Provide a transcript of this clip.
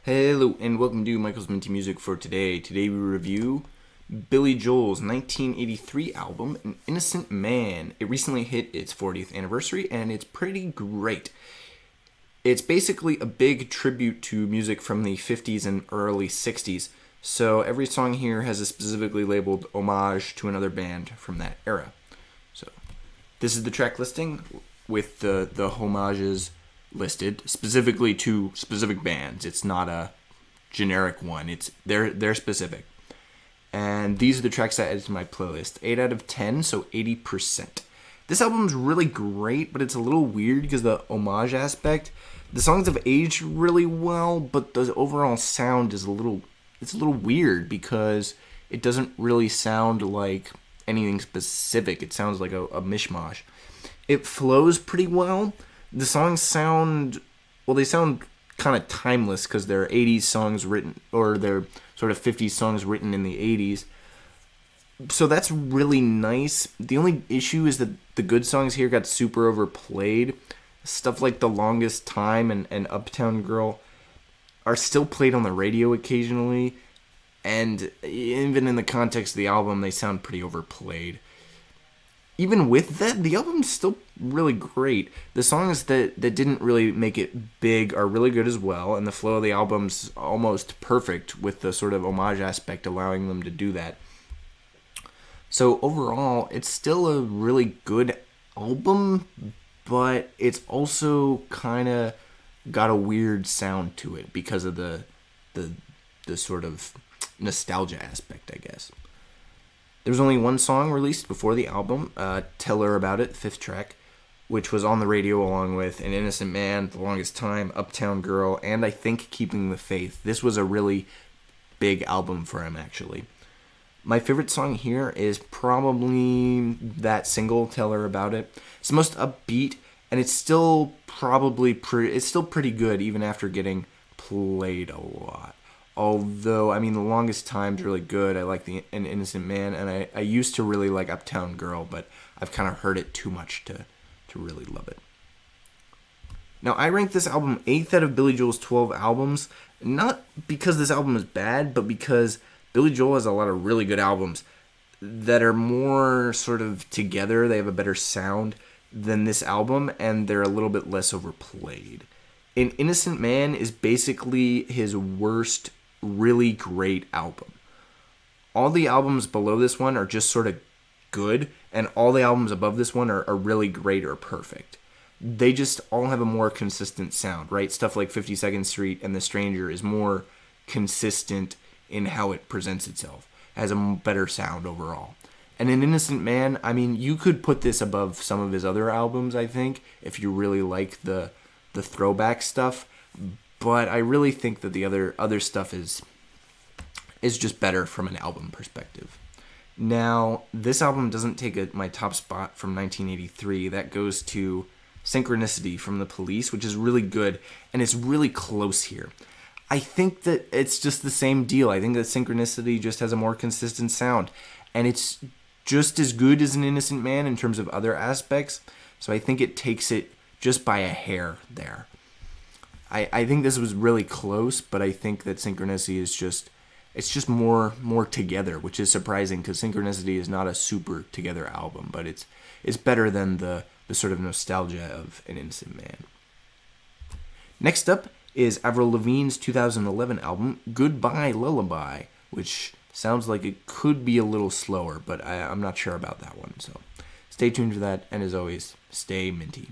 Hello and welcome to Michael's Minty Music for today. Today we review Billy Joel's 1983 album, An Innocent Man. It recently hit its 40th anniversary and it's pretty great. It's basically a big tribute to music from the 50s and early 60s. So every song here has a specifically labeled homage to another band from that era. So this is the track listing with the homages listed specifically to specific bands. It's not a generic one. They're specific. And these are the tracks I added to my playlist. 8 out of 10, so 80%. This album's really great, but it's a little weird because the homage aspect. The songs have aged really well, but the overall sound is a little weird because it doesn't really sound like anything specific. It sounds like a mishmash. It flows pretty well. The songs sound kind of timeless because they're 80s songs written, or they're sort of 50s songs written in the 80s. So that's really nice. The only issue is that the good songs here got super overplayed. Stuff like The Longest Time and Uptown Girl are still played on the radio occasionally, and even in the context of the album, they sound pretty overplayed. Even with that, the album's still really great. The songs that didn't really make it big are really good as well, and the flow of the album's almost perfect with the sort of homage aspect allowing them to do that. So overall, it's still a really good album, but it's also kind of got a weird sound to it because of the sort of nostalgia aspect, I guess. There was only one song released before the album, Tell Her About It, 5th track, which was on the radio along with An Innocent Man, The Longest Time, Uptown Girl, and I think Keeping the Faith. This was a really big album for him, actually. My favorite song here is probably that single, Tell Her About It. It's the most upbeat, and it's still pretty good even after getting played a lot. Although, I mean, The Longest Time's really good. I like An Innocent Man, and I used to really like Uptown Girl, but I've kind of heard it too much to really love it. Now, I rank this album 8th out of Billy Joel's 12 albums, not because this album is bad, but because Billy Joel has a lot of really good albums that are more sort of together. They have a better sound than this album, and they're a little bit less overplayed. An Innocent Man is basically his worst really great album. All the albums below this one are just sort of good, and all the albums above this one are really great or perfect. They just all have a more consistent sound, right? Stuff like 52nd Street and The Stranger is more consistent in how it presents itself, has a better sound overall. And An Innocent Man, I mean, you could put this above some of his other albums, I think, if you really like the throwback stuff, but I really think that the other stuff is just better from an album perspective. Now, this album doesn't take my top spot from 1983. That goes to Synchronicity from The Police, which is really good, and it's really close here. I think that it's just the same deal. I think that Synchronicity just has a more consistent sound, and it's just as good as An Innocent Man in terms of other aspects, so I think it takes it just by a hair there. I think this was really close, but I think that Synchronicity is just more together, which is surprising because Synchronicity is not a super together album, but it's better than the sort of nostalgia of An Innocent Man. Next up is Avril Lavigne's 2011 album, Goodbye Lullaby, which sounds like it could be a little slower, but I'm not sure about that one, so stay tuned for that, and as always, stay minty.